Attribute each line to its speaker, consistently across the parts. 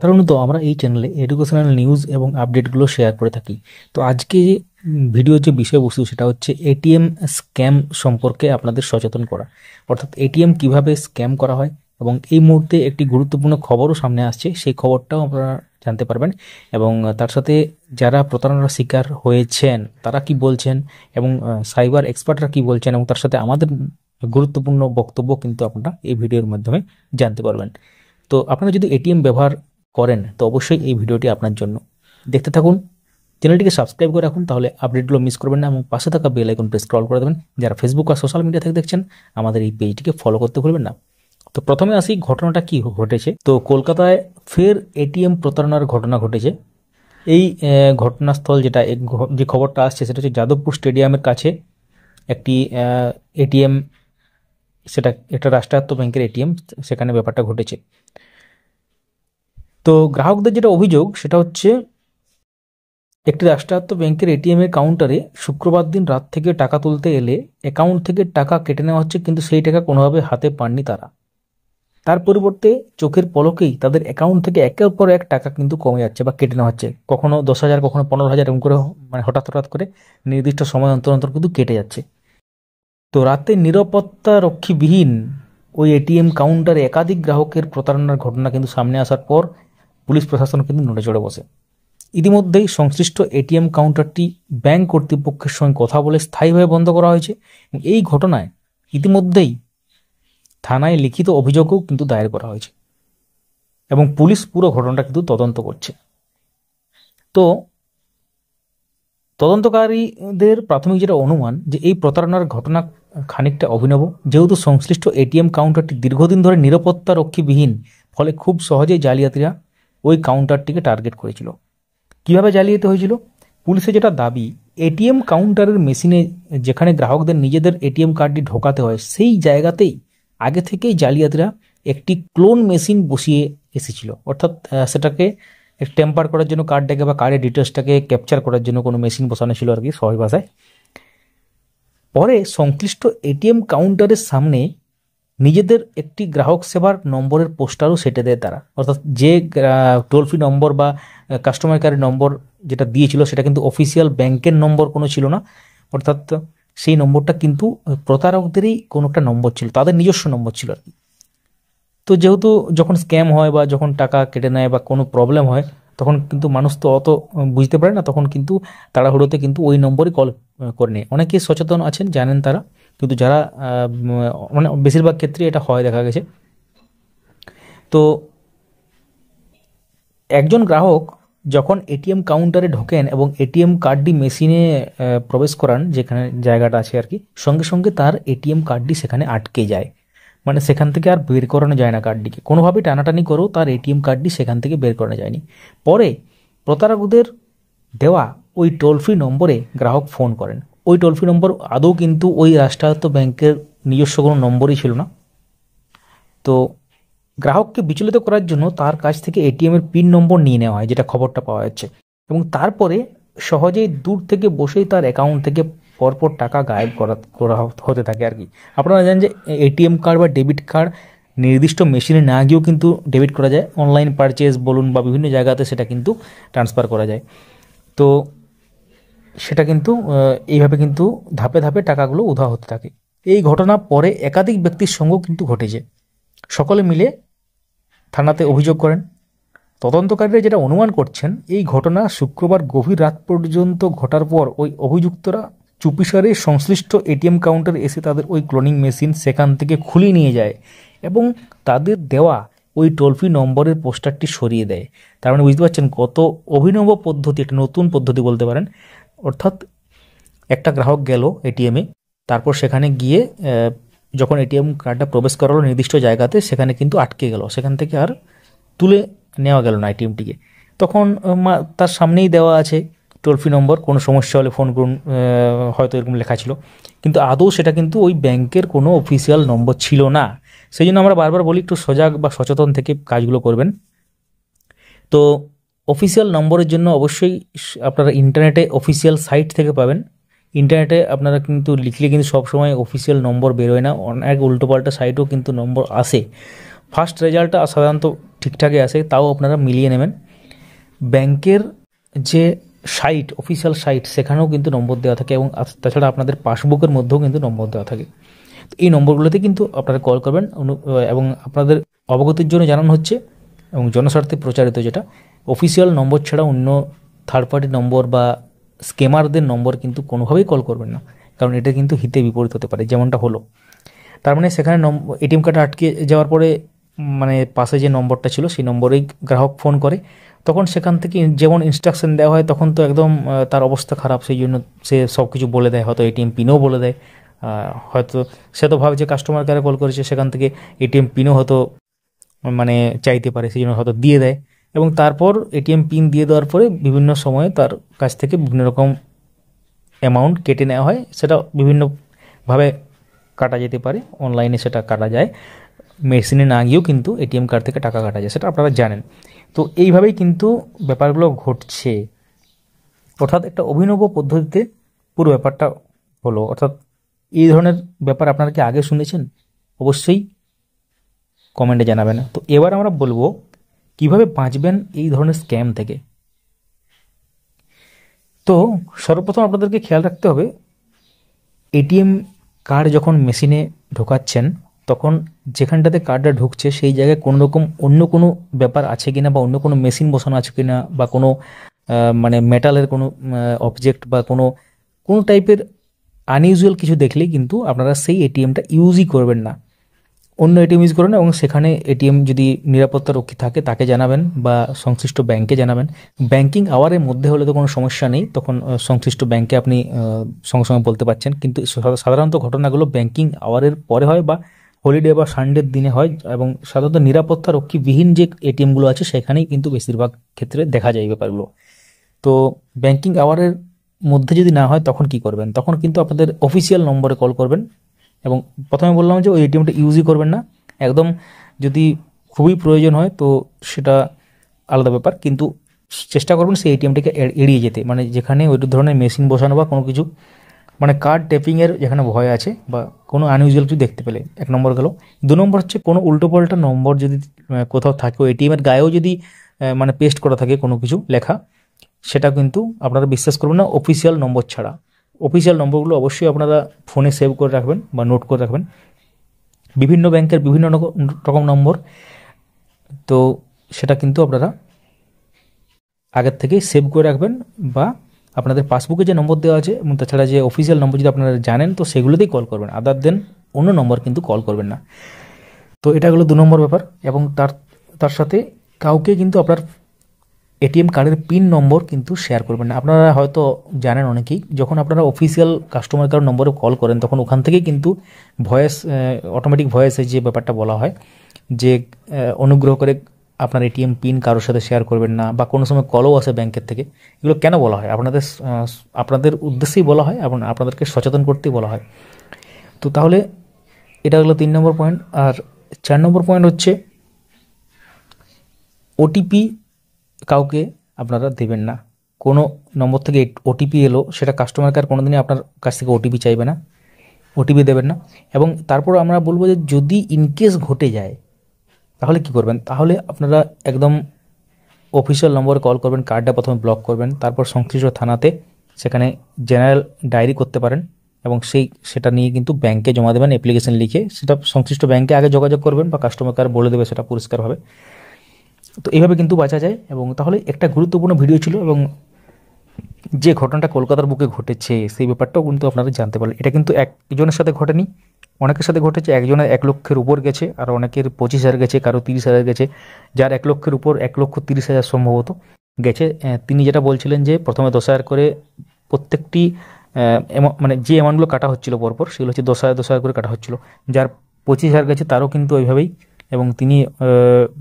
Speaker 1: সাধারণত আমরা এই চ্যানেলে এডুকেশনাল নিউজ এবং আপডেটগুলো শেয়ার করে থাকি। তো আজকে ভিডিওর যে বিষয়বস্তু সেটা হচ্ছে এটিএম স্ক্যাম সম্পর্কে আপনাদের সচেতন করা, অর্থাৎ এটিএম কিভাবে স্ক্যাম করা হয় এবং এই মুহূর্তে একটি গুরুত্বপূর্ণ খবরও সামনে আসছে, সেই খবরটাও আপনারা জানতে পারবেন এবং তার সাথে যারা প্রতারণার শিকার হয়েছেন তারা কি বলছেন এবং সাইবার এক্সপার্টরা কি বলছেন এবং তার সাথে আমাদের গুরুত্বপূর্ণ বক্তব্য কিন্তু আপনারা এই ভিডিওর মাধ্যমে জানতে পারবেন। তো আপনারা যদি এটিএম ব্যবহার করেন তো অবশ্যই এই ভিডিওটি আপনার জন্য। দেখতে থাকুন, চ্যানেলটিকে সাবস্ক্রাইব করে রাখুন, তাহলে আপডেটগুলো মিস করবেন না এবং পাশে থাকা বেল আইকন প্রেস স্ক্রল করে দেবেন। যারা ফেসবুক আর সোশ্যাল মিডিয়া থেকে দেখছেন আমাদের এই পেজটিকে ফলো করতে ভুলবেন না। তো প্রথমে আসি ঘটনাটা কি ঘটেছে। তো কলকাতায় ফের এটিএম প্রতারণার ঘটনা ঘটেছে। এই ঘটনাস্থল যেটা যে খবরটা আসছে সেটা হচ্ছে যাদবপুর স্টেডিয়ামের কাছে একটি এটিএম, সেটা একটা রাষ্ট্রায়ত্ত ব্যাংকের এটিএম, সেখানে ব্যাপারটা ঘটেছে। তো গ্রাহকদের যেটা অভিযোগ সেটা হচ্ছে একটি রাষ্ট্রায়ত্ত ব্যাংকের এটিএম এর কাউন্টারে শুক্রবার দিন রাত থেকে টাকা তুলতে এলে অ্যাকাউন্ট থেকে টাকা কেটে নেওয়া হচ্ছে, কিন্তু সেই টাকা কোনোভাবে হাতে পাননি তারা। তার পরিবর্তে চোখের পলকেই তাদের অ্যাকাউন্ট থেকে একের পর এক টাকা কিন্তু কমে যাচ্ছে বা কেটে নেওয়া হচ্ছে, কখনো 10,000, কখনো 15,000, এরকম করে মানে হঠাৎ হঠাৎ করে নির্দিষ্ট সময় অন্তর অন্তর কিন্তু কেটে যাচ্ছে। তো রাতে নিরাপত্তা রক্ষীবিহীন ওই এটিএম কাউন্টারে একাধিক গ্রাহকের প্রতারণার ঘটনা কিন্তু সামনে আসার পর পুলিশ প্রশাসন কিন্তু নড়ে চড়ে বসে। ইতিমধ্যেই সংশ্লিষ্ট এটিএম কাউন্টারটি ব্যাংক কর্তৃপক্ষের সঙ্গে কথা বলে স্থায়ীভাবে বন্ধ করা হয়েছে। এই ঘটনায় ইতিমধ্যেই থানায় লিখিত অভিযোগও কিন্তু দায়ের করা হয়েছে এবং পুলিশ পুরো ঘটনাটা কিন্তু তদন্ত করছে। তো তদন্তকারীদের প্রাথমিক যেটা অনুমান যে এই প্রতারণার ঘটনা খানিকটা অভিনব, যেহেতু সংশ্লিষ্ট এটিএম কাউন্টারটি দীর্ঘদিন ধরে নিরাপত্তা রক্ষীবিহীন, ফলে খুব সহজেই জালিয়াতিরা ওই কাউন্টারটিকে টার্গেট করেছিল। কিভাবে জালিয়াতি হয়েছিল? পুলিশের যেটা দাবি, এটিএম কাউন্টারের মেশিনে যেখানে গ্রাহকদের নিজেদের এটিএম কার্ডটি ঢোকাতে হয় সেই জায়গাতেই আগে থেকেই জালিয়াতিরা একটি ক্লোন মেশিন বসিয়ে এসেছিল, অর্থাৎ সেটাকে টেম্পার করার জন্য কার্ডটাকে বা কার্ডের ডিটেলসটাকে ক্যাপচার করার জন্য কোনো মেশিন বসানো ছিল আর কি, সহজ ভাষায়। পরে সংশ্লিষ্ট এটিএম কাউন্টারের সামনে নিজেদের একটি গ্রাহক সেবার নম্বরের পোস্টারও সেটে দেয় তারা, অর্থাৎ যে টোল ফ্রি নম্বর বা কাস্টমার কেয়ারের নম্বর যেটা দিয়েছিল সেটা কিন্তু অফিসিয়াল ব্যাংকের নম্বর কোনো ছিল না, অর্থাৎ সেই নম্বরটা কিন্তু প্রতারকদেরই কোনো একটা নম্বর ছিল, তাদের নিজস্ব নম্বর ছিল আর কি। তো যেহেতু যখন স্ক্যাম হয় বা যখন টাকা কেটে নেয় বা কোনো প্রবলেম হয় তখন কিন্তু মানুষ তো অত বুঝতে পারে না, তখন কিন্তু তাড়াহুড়োতে কিন্তু ওই নম্বরই কল করে নেয়। অনেকে সচেতন আছেন, জানেন তারা, কিন্তু যারা মানে বেশিরভাগ ক্ষেত্রে এটা হয় দেখা গেছে। তো একজন গ্রাহক যখন এটিএম কাউন্টারে ঢোকেন এবং এটিএম কার্ডটি মেশিনে প্রবেশ করান, যেখানে জায়গাটা আছে আর কি, সঙ্গে সঙ্গে তার এটিএম কার্ডটি সেখানে আটকে যায়, মানে সেখান থেকে আর বের করানো যায় না কার্ডটিকে, কোনোভাবেই টানাটানি করেও তার এটিএম কার্ডটি সেখান থেকে বের করানো যায়নি। পরে প্রতারকদের দেওয়া ওই টোল ফ্রি নম্বরে গ্রাহক ফোন করেন। ওই টোল ফ্রি নম্বর আদৌ কিন্তু ওই রাষ্ট্রায়ত্ত ব্যাংকের নিজস্ব কোনো নম্বরই ছিল না। তো গ্রাহককে বিচলিত করার জন্য তার কাছ থেকে এটিএম এর পিন নম্বর নিয়ে নেওয়া হয়, যেটা খবরটা পাওয়া যাচ্ছে, এবং তারপরে সহজেই দূর থেকে বসেই তার অ্যাকাউন্ট থেকে পরপর টাকা গায়েব করা হতে থাকে আর কি। আপনারা জানেন যে এটিএম কার্ড বা ডেবিট কার্ড নির্দিষ্ট মেশিনে না গিয়েও কিন্তু ডেবিট করা যায়, অনলাইন পারচেজ বলুন বা বিভিন্ন জায়গাতে সেটা কিন্তু ট্রান্সফার করা যায়। তো সেটা কিন্তু এইভাবে কিন্তু ধাপে ধাপে টাকাগুলো উধাও হতে থাকে। এই ঘটনা পরে একাধিক ব্যক্তির সঙ্গেও কিন্তু ঘটেছে। সকলে মিলে থানাতে অভিযোগ করেন। তদন্তকারীরা যেটা অনুমান করছেন, এই ঘটনা শুক্রবার গভীর রাত পর্যন্ত ঘটার পর ওই অভিযুক্তরা চুপিসারে সংশ্লিষ্ট এটিএম কাউন্টারে এসে তাদের ওই ক্লোনিং মেশিন সেখান থেকে খুলে নিয়ে যায় এবং তাদের দেওয়া ওই টোল ফ্রি নম্বরের পোস্টারটি সরিয়ে দেয়। তার মানে বুঝতে পারছেন কত অভিনব পদ্ধতি, একটা নতুন পদ্ধতি বলতে পারেন। অর্থাৎ একটা গ্রাহক গেল এটিএমে, তারপর সেখানে গিয়ে যখন এটিএম কার্ডটা প্রবেশ করালো নির্দিষ্ট জায়গাতে, সেখানে কিন্তু আটকে গেল, সেখান থেকে আর তুলে নেওয়া গেল না এটিএমটিকে। তখন তার সামনেই দেওয়া আছে টোল ফ্রি নম্বর, কোনো সমস্যা হলে ফোন করুন, হয়তো এরকম লেখা ছিল, কিন্তু আদৌ সেটা কিন্তু ওই ব্যাংকের কোনো অফিসিয়াল নম্বর ছিল না। সেই জন্য আমরা বারবার বলি একটু সজাগ বা সচেতন থেকে কাজগুলো করবেন। তো অফিসিয়াল নম্বরের জন্য অবশ্যই আপনারা ইন্টারনেটে অফিসিয়াল সাইট থেকে পাবেন। ইন্টারনেটে আপনারা কিন্তু লিখলে কিন্তু সবসময় অফিসিয়াল নম্বর বেরোয় না, অনেক উল্টোপাল্টা সাইটেও কিন্তু নম্বর আসে। ফার্স্ট রেজাল্টটা সাধারণত ঠিকঠাকই আসে তাও আপনারা মিলিয়ে নেবেন। ব্যাংকের যে সাইট, অফিসিয়াল সাইট, সেখানেও কিন্তু নম্বর দেওয়া থাকে এবং তাছাড়া আপনাদের পাসবুকের মধ্যেও কিন্তু নম্বর দেওয়া থাকে। তো এই নম্বরগুলোতে কিন্তু আপনারা কল করবেন এবং আপনাদের অবগতির জন্য জানানো হচ্ছে এবং জনস্বার্থে প্রচারিত, যেটা অফিসিয়াল নম্বর ছাড়া অন্য থার্ড পার্টি নম্বর বা স্কেমারদের নম্বর কিন্তু কোনোভাবেই কল করবেন না, কারণ এটা কিন্তু হিতে বিপরীত হতে পারে, যেমনটা হলো। তার মানে সেখানে এটিএম কার্ড আটকে যাওয়ার পরে মানে পাশে যে নম্বরটা ছিল সেই নম্বরেই গ্রাহক ফোন করে, তখন সেখান থেকে যেমন ইনস্ট্রাকশন দেওয়া হয় তখন তো একদম তার অবস্থা খারাপ, সেই জন্য সে সব কিছু বলে দেয়, হয়তো এটিএম পিনও বলে দেয়। হয়তো সে তো ভাবে যে কাস্টমার কেয়ারে কল করেছে, সেখান থেকে এটিএম পিনও হয়তো মানে চাইতে পারে, সেই জন্য হয়তো দিয়ে দেয়। এবং তারপর এটিএম পিন দিয়ে দেওয়ার পরে বিভিন্ন সময়ে তার কাছ থেকে বিভিন্ন রকম অ্যামাউন্ট কেটে নেওয়া হয়, সেটা বিভিন্নভাবে কাটা যেতে পারে। অনলাইনে সেটা কাটা যায়, মেশিনে না গিয়েও কিন্তু এটিএম কার্ড থেকে টাকা কাটা যায়, সেটা আপনারা জানেন। তো এইভাবেই কিন্তু ব্যাপারগুলো ঘটছে, অর্থাৎ একটা অভিনব পদ্ধতিতে পুরো ব্যাপারটা হলো। অর্থাৎ এই ধরনের ব্যাপার আপনারা কি আগে শুনেছেন? অবশ্যই কমেন্টে জানাবেন। তো এবার আমরা বলবো কিভাবে বাঁচবেন এই ধরনের স্ক্যাম থেকে। তো সর্বপ্রথম আপনাদেরকে খেয়াল রাখতে হবে, এটিএম কার্ড যখন মেশিনে ঢোকাচ্ছেন তখন যেখানটাতে কার্ডটা ঢুকছে সেই জায়গায় কোনো রকম অন্য কোনো ব্যাপার আছে কিনা, বা অন্য কোনো মেশিন বসানো আছে কিনা, বা কোনো মানে মেটালের কোনো অবজেক্ট বা কোনো টাইপের আনইউজুয়াল কিছু দেখলেই কিন্তু আপনারা সেই এটিএমটা ইউজই করবেন না, অন্য এটিএম ইউজ করবেন। এবং সেখানে এটিএম যদি নিরাপত্তা রক্ষী থাকে তাকে জানাবেন বা সংশ্লিষ্ট ব্যাংকে জানাবেন। ব্যাংকিং আওয়ারের মধ্যে হলে তো কোনো সমস্যা নেই, তখন সংশ্লিষ্ট ব্যাংকে আপনি সঙ্গে সঙ্গে বলতে পারছেন। কিন্তু সাধারণত ঘটনাগুলো ব্যাংকিং আওয়ারের পরে হয় বা হলিডে বা সানডের দিনে হয়, এবং সাধারণত নিরাপত্তা রক্ষীবিহীন যে এটিএমগুলো আছে সেখানেই কিন্তু বেশিরভাগ ক্ষেত্রে দেখা যায় এই ব্যাপারগুলো। তো ব্যাংকিং আওয়ারের মধ্যে যদি না হয় তখন কি করবেন? তখন কিন্তু আপনাদের অফিসিয়াল নম্বরে কল করবেন এবং প্রথমে বললাম যে ওই এটিএমটা ইউজই করবেন না, একদম যদি খুবই প্রয়োজন হয় তো সেটা আলাদা ব্যাপার, কিন্তু চেষ্টা করবেন সেই এটিএমটাকে এড়িয়ে যেতে, মানে যেখানে ওই ধরনের মেশিন বসানো বা কোনো কিছু মানে কার্ড ট্যাপিংয়ের যেখানে ভয় আছে বা কোনো আনইউজুয়াল কিছু দেখতে পেলে, এক নম্বর গেল। দু নম্বর হচ্ছে কোনো উল্টোপাল্টা নম্বর যদি কোথাও থাকে, ওই এটিএমের গায়েও যদি মানে পেস্ট করা থাকে কোনো কিছু লেখা, সেটা কিন্তু আপনারা বিশ্বাস করবেন না অফিসিয়াল নম্বর ছাড়া। অফিসিয়াল নম্বরগুলো অবশ্যই আপনারা ফোনে সেভ করে রাখবেন বা নোট করে রাখবেন। বিভিন্ন ব্যাংকের বিভিন্ন রকম নম্বর, তো সেটা কিন্তু আপনারা আগের থেকেই সেভ করে রাখবেন, বা আপনাদের পাসবুকে যে নম্বর দেওয়া আছে এবং তাছাড়া যে অফিসিয়াল নম্বর যদি আপনারা জানেন তো সেগুলোতেই কল করবেন, আদার দেন অন্য নম্বর কিন্তু কল করবেন না। তো এটা হলো 2 নম্বর ব্যাপার। এবং তার সাথে কাউকে কিন্তু আপনার এটিএম কার্ডের পিন নম্বর কিন্তু শেয়ার করবেন না। আপনারা হয়তো জানেন অনেকেই, যখন আপনারা অফিসিয়াল কাস্টমার কেয়ার নম্বরে কল করেন তখন ওখান থেকেই কিন্তু ভয়েস, অটোমেটিক ভয়েসে যে ব্যাপারটা বলা হয় যে অনুগ্রহ করে আপনার এটিএম পিন কারোর সাথে শেয়ার করবেন না, বা কোনো সময় কলও আসে ব্যাংকের থেকে। এগুলো কেন বলা হয়? আপনাদের উদ্দেশ্যেই বলা হয় এবং আপনাদেরকে সচেতন করতেই বলা হয়। তো তাহলে এটা হলো 3 নম্বর পয়েন্ট। আর 4 নম্বর পয়েন্ট হচ্ছে ওটিপি কাউকে আপনারা দেবেন না। কোনো নম্বর থেকে ওটিপি এলো, সেটা কাস্টমার কেয়ার কোনোদিনই আপনার কাছ থেকে ওটিপি চাইবে না, ওটিপি দেবেন না। এবং তারপর আমরা বলবো যে যদি ইনকেস ঘটে যায় তাহলে কি করবেন? তাহলে আপনারা একদম অফিসিয়াল নম্বরে কল করবেন, কার্ডটা প্রথমে ব্লক করবেন, তারপর সংশ্লিষ্ট থানাতে সেখানে জেনারেল ডায়েরি করতে পারেন এবং সেটা নিয়ে কিন্তু ব্যাংকে জমা দেবেন অ্যাপ্লিকেশন লিখে। সেটা সংশ্লিষ্ট ব্যাংকে আগে যোগাযোগ করবেন বা কাস্টমার কেয়ার বলে দেবে, সেটা পরিষ্কারভাবে। তো এইভাবে কিন্তু বাঁচা যায়। এবং তাহলে একটা গুরুত্বপূর্ণ ভিডিও ছিল, এবং যে ঘটনাটা কলকাতার বুকে ঘটেছে সেই ব্যাপারটাও কিন্তু আপনারা জানতে পারলেন। এটা কিন্তু একজনের সাথে ঘটেনি, অনেকের সাথে ঘটেছে। একজনের 1 লক্ষের উপর গেছে, আর অনেকের 25,000 গেছে, কারো 30,000 গেছে। যার 1 লক্ষের উপর 1,30,000 সম্ভবত গেছে, তিনি যেটা বলছিলেন যে প্রথমে 10,000 করে প্রত্যেকটি মানে যে অ্যামাউন্টগুলো কাটা হচ্ছিল পরপর সেগুলো হচ্ছে 10,000 করে কাটা হচ্ছিল। যার 25,000 গেছে তারও কিন্তু ওইভাবেই। এবং তিনি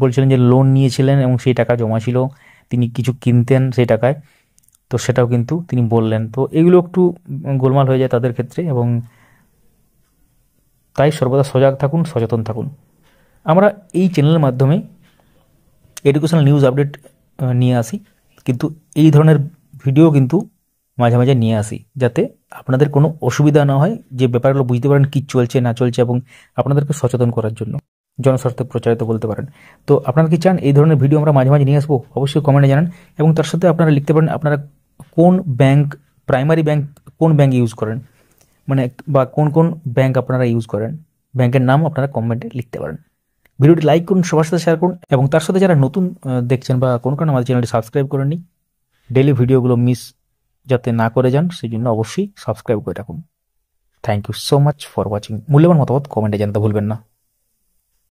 Speaker 1: বলছিলেন যে লোন নিয়েছিলেন এবং সেই টাকা জমা ছিল, তিনি কিছু কিনতেন সেই টাকায়, তো সেটাও কিন্তু তিনি বললেন। তো এগুলো একটু গোলমাল হয়ে যায় তাদের ক্ষেত্রে, এবং তাই সর্বদা সজাগ থাকুন, সচেতন থাকুন। আমরা এই চ্যানেলের মাধ্যমে এডুকেশনাল নিউজ আপডেট নিয়ে আসি, কিন্তু এই ধরনের ভিডিও কিন্তু মাঝে মাঝে নিয়ে আসি, যাতে আপনাদের কোনো অসুবিধা না হয়, যে ব্যাপারগুলো বুঝতে পারেন কী চলছে না চলছে, এবং আপনাদেরকে সচেতন করার জন্য। জনস্বার্থে প্রচারিত বলতে পারেন। তো আপনারা কি চান এই ধরনের ভিডিও আমরা মাঝে মাঝে নিয়ে আসবো? অবশ্যই কমেন্টে জানান, এবং তার সাথে আপনারা লিখতে পারেন আপনারা কোন ব্যাংক, প্রাইমারি ব্যাংক কোন ব্যাংক ইউজ করেন, মানে বা কোন কোন ব্যাংক আপনারা ইউজ করেন, ব্যাংকের নাম আপনারা কমেন্টে লিখতে পারেন। ভিডিওটি লাইক করুন, সবার সাথে শেয়ার করুন, এবং তার সাথে যারা নতুন দেখছেন বা কোনো কারণে আমাদের চ্যানেলটি সাবস্ক্রাইব করেননি, ডেইলি ভিডিওগুলো মিস যাতে না করে যান সেই জন্য অবশ্যই সাবস্ক্রাইব করে রাখুন। Thank you so much for watching. মূল্যবান মতামত কমেন্টে জানাতে ভুলবেন না।